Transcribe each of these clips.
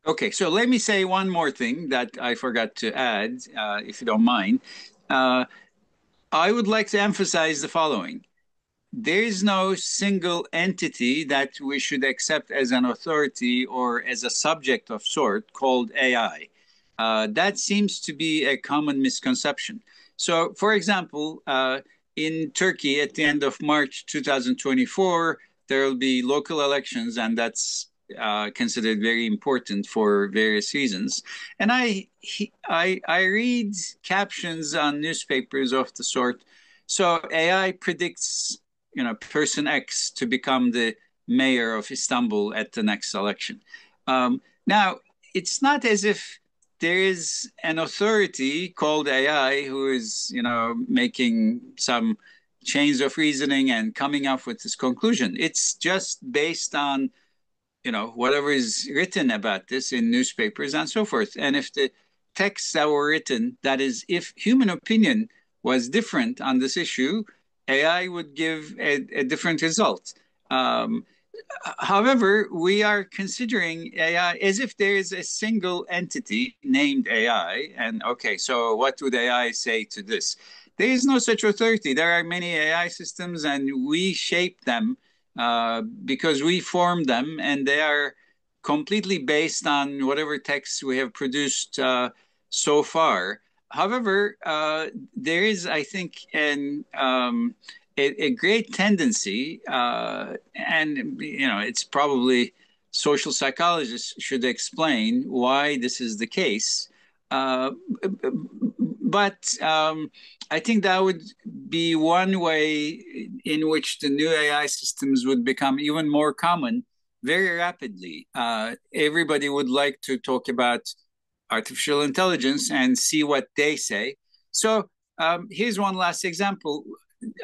Okay, so let me say one more thing that I forgot to add, if you don't mind. Uh, I would like to emphasize the following. There is no single entity that we should accept as an authority or as a subject of sort called AI. That seems to be a common misconception. So, for example, in Turkey at the end of March 2024, there will be local elections, and that's considered very important for various reasons. And I read captions on newspapers of the sort. So AI predicts, person X to become the mayor of Istanbul at the next election. Now, it's not as if there is an authority called AI who is, making some chains of reasoning and coming up with this conclusion. It's just based on, whatever is written about this in newspapers and so forth. And if the texts that were written, that is, if human opinion was different on this issue, AI would give a different result. However, we are considering AI as if there is a single entity named AI. And okay, so what would AI say to this? There is no such authority. There are many AI systems, and we shape them because we form them, and they are completely based on whatever texts we have produced so far. However, there is, I think, a great tendency, and it's probably social psychologists should explain why this is the case. But I think that would be one way in which the new AI systems would become even more common very rapidly. Everybody would like to talk about artificial intelligence and see what they say. So here's one last example.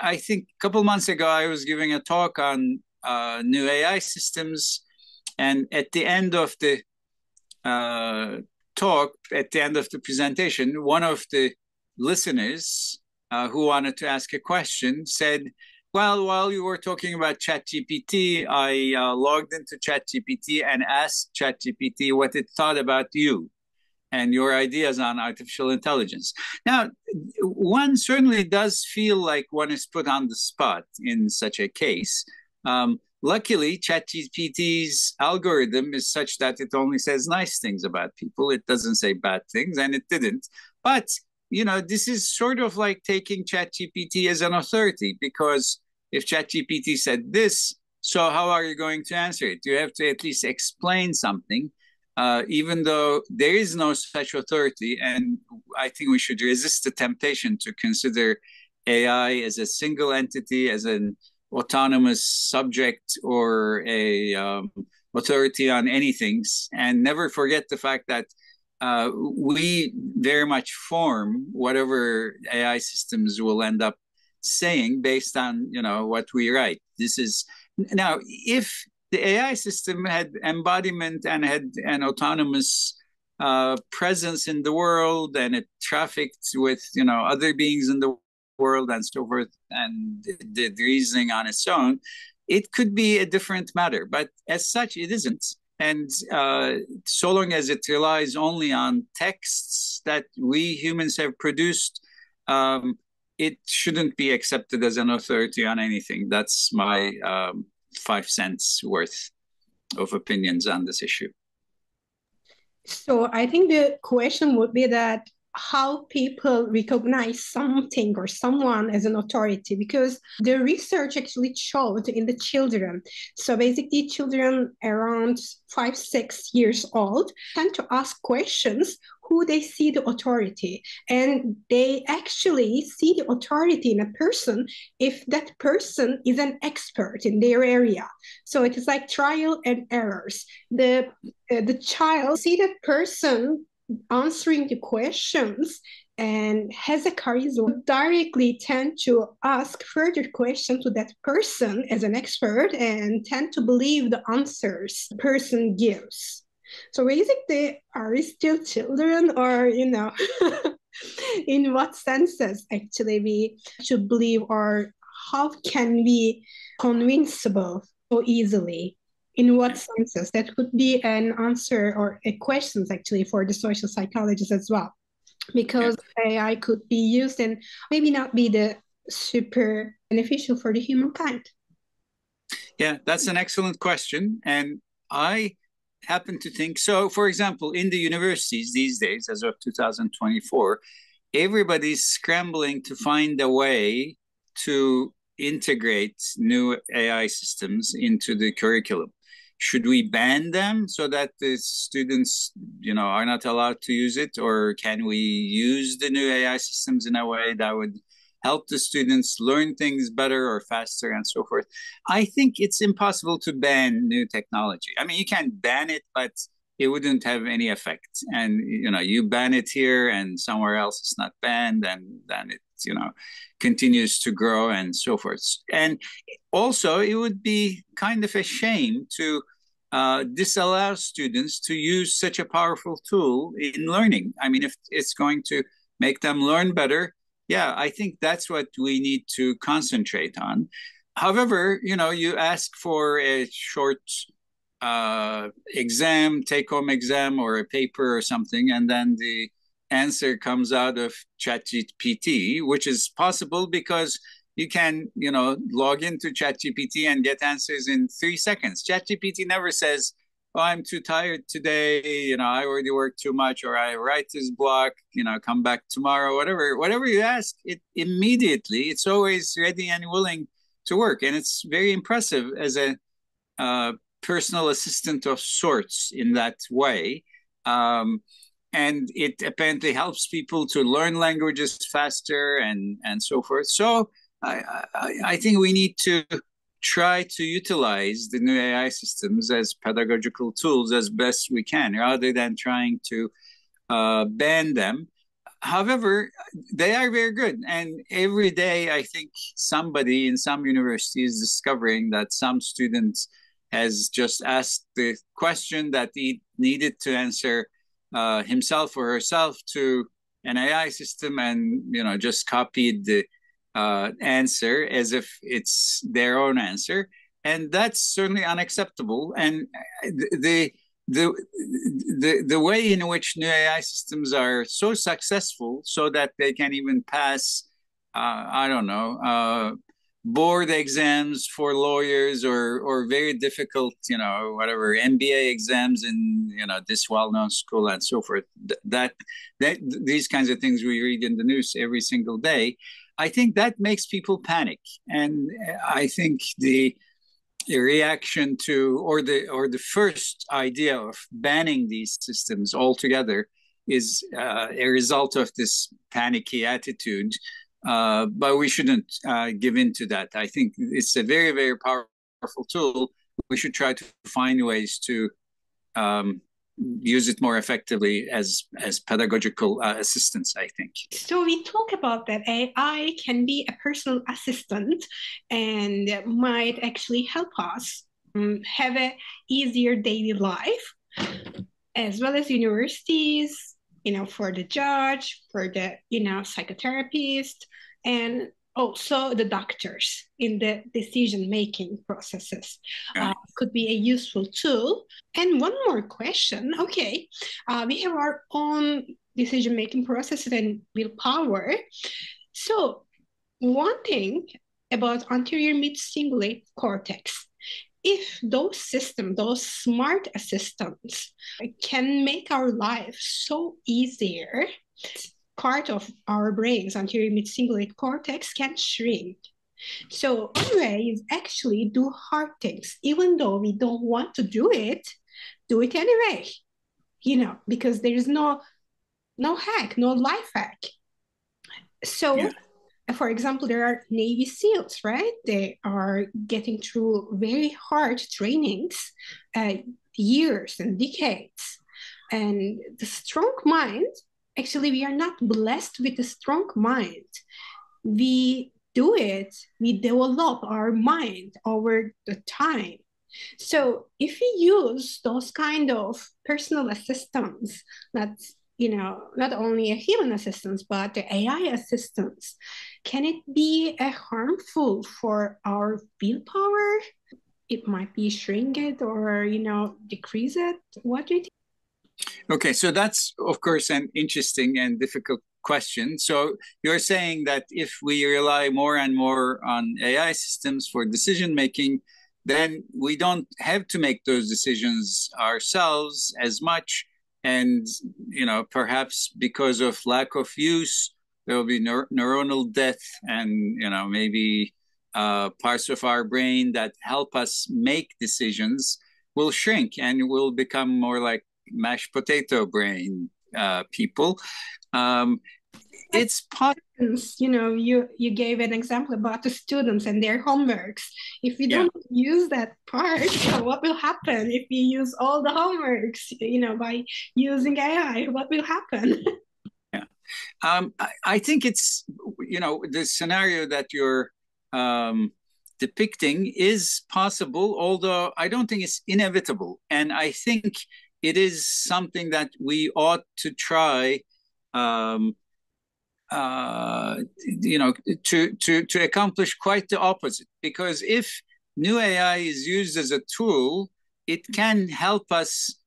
I think a couple months ago, I was giving a talk on new AI systems. And at the end of the talk, at the end of the presentation, one of the listeners who wanted to ask a question said, well, while you were talking about ChatGPT, I logged into ChatGPT and asked ChatGPT what it thought about you and your ideas on artificial intelligence. Now, one certainly does feel like one is put on the spot in such a case. Luckily, ChatGPT's algorithm is such that it only says nice things about people. It doesn't say bad things, and it didn't. But, this is sort of like taking ChatGPT as an authority, because if ChatGPT said this, so how are you going to answer it? You have to at least explain something. Even though there is no such authority, and I think we should resist the temptation to consider AI as a single entity, as an autonomous subject or a authority on anything, and never forget the fact that we very much form whatever AI systems will end up saying based on what we write. This is now if the AI system had embodiment and had an autonomous presence in the world, and it trafficked with other beings in the world and so forth, and did reasoning on its own, it could be a different matter. But as such, it isn't. And so long as it relies only on texts that we humans have produced, it shouldn't be accepted as an authority on anything. That's my 5 cents worth of opinions on this issue. So I think the question would be that how people recognize something or someone as an authority, because the research actually showed in the children. So basically children around 5, 6 years old tend to ask questions who they see the authority, and they actually see the authority in a person if that person is an expert in their area. So it is like trial and errors. The child see that person answering the questions and has a charisma, directly tend to ask further questions to that person as an expert and tend to believe the answers the person gives. So basically, are we still children, or, in what senses actually we should believe, or how can we convinceable so easily? In what senses? That could be an answer or a question actually for the social psychologists as well, because AI could be used and maybe not be the super beneficial for the humankind. Yeah, that's an excellent question. And I happen to think so. For example, in the universities these days, as of 2024, everybody's scrambling to find a way to integrate new AI systems into the curriculum. Should we ban them so that the students, are not allowed to use it, or can we use the new AI systems in a way that would help the students learn things better or faster and so forth? I think it's impossible to ban new technology. I mean, you can ban it, but it wouldn't have any effect. And, you ban it here and somewhere else it's not banned, and then it, continues to grow and so forth. And also, it would be kind of a shame to disallow students to use such a powerful tool in learning. I mean, if it's going to make them learn better, yeah, I think that's what we need to concentrate on. However, you ask for a short exam, take-home exam, or a paper or something, and then the answer comes out of ChatGPT, which is possible because you can, log into ChatGPT and get answers in 3 seconds. ChatGPT never says, "Oh, I'm too tired today. I already worked too much," or "I write this block. Come back tomorrow." Whatever you ask, it immediately. It's always ready and willing to work, and it's very impressive as a personal assistant of sorts in that way. And it apparently helps people to learn languages faster and so forth. So I think we need to try to utilize the new AI systems as pedagogical tools as best we can, rather than trying to ban them. However, they are very good. And every day, I think somebody in some university is discovering that some student has just asked the question that he needed to answer himself or herself to an AI system, and just copied the answer as if it's their own answer, and that's certainly unacceptable. And the way in which new AI systems are so successful, so that they can even pass, I don't know, board exams for lawyers, or very difficult, whatever MBA exams in this well-known school and so forth. That these kinds of things we read in the news every single day. I think that makes people panic, and I think the reaction to, or the first idea of banning these systems altogether is a result of this panicky attitude. But we shouldn't give in to that. I think it's a very, very powerful tool. We should try to find ways to use it more effectively as pedagogical assistance, I think. So we talk about that AI can be a personal assistant and might actually help us have an easier daily life, as well as universities, for the judge, for the, psychotherapist, and also the doctors in the decision-making processes. Could be a useful tool. And one more question. Okay, we have our own decision-making processes and willpower. So one thing about anterior mid-cingulate cortex, if those systems, those smart assistants can make our life so easier, part of our brains, anterior mid-cingulate cortex, can shrink. So one way is actually do hard things, even though we don't want to do it anyway, because there is no hack, no life hack. So, for example, there are Navy SEALs, right? They are getting through very hard trainings, years and decades. And the strong mind, actually, we are not blessed with a strong mind. We do it, we develop our mind over the time. So if we use those kind of personal assistants, not only a human assistants, but the AI assistants, can it be harmful for our willpower? it might be shrink it or, decrease it? What do you think? Okay, so that's, of course, an interesting and difficult question. So you're saying that if we rely more and more on AI systems for decision making, then we don't have to make those decisions ourselves as much. And, perhaps because of lack of use, there will be neuronal death and, maybe parts of our brain that help us make decisions will shrink and will become more like mashed potato brain people. It's possible. You gave an example about the students and their homeworks. If you don't use that part, what will happen if you use all the homeworks, by using AI? What will happen? Yeah. I think it's, the scenario that you're depicting is possible, although I don't think it's inevitable. And I think it is something that we ought to try, to accomplish quite the opposite. Because if new AI is used as a tool, it can help us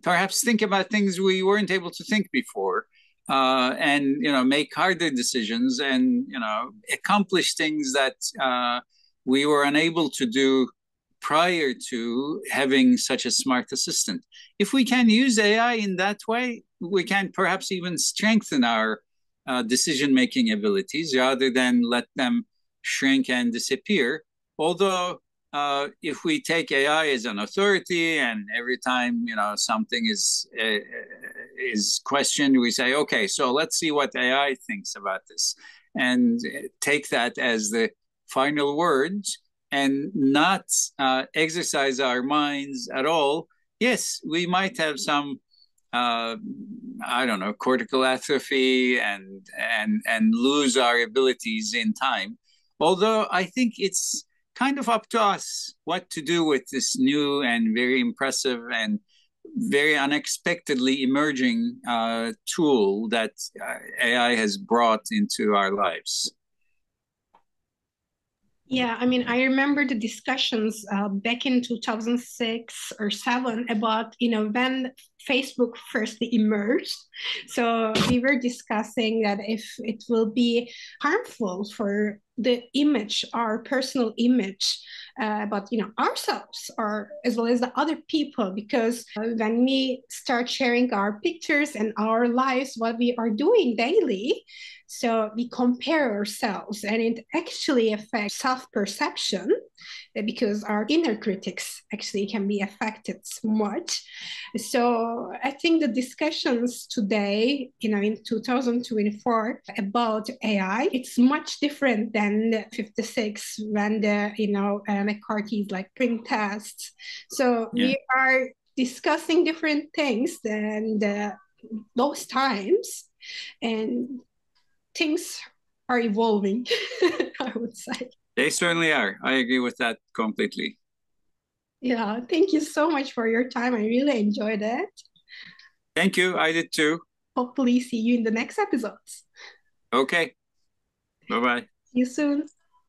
perhaps think about things we weren't able to think before, and make harder decisions and accomplish things that we were unable to do prior to having such a smart assistant. If we can use AI in that way, we can perhaps even strengthen our decision-making abilities rather than let them shrink and disappear. Although, if we take AI as an authority, and every time something is questioned, we say, okay, so let's see what AI thinks about this, and take that as the final words, and not exercise our minds at all. Yes, we might have some, cortical atrophy and lose our abilities in time. Although I think it's kind of up to us what to do with this new and very impressive and very unexpectedly emerging tool that AI has brought into our lives. Yeah, I remember the discussions back in 2006 or 7 about, when Facebook first emerged. So we were discussing that if it will be harmful for the image, our personal image, about ourselves, or as well as the other people, because when we start sharing our pictures and our lives, what we are doing daily, so we compare ourselves, and it actually affects self-perception, because our inner critics actually can be affected so much. So I think the discussions today, in 2024 about AI, it's much different than 56 when the, McCarthy's like print tests. So we are discussing different things than those times, and things are evolving, I would say. They certainly are. I agree with that completely. Yeah, thank you so much for your time. I really enjoyed it. Thank you. I did too. Hopefully see you in the next episodes. Okay. Bye-bye. See you soon.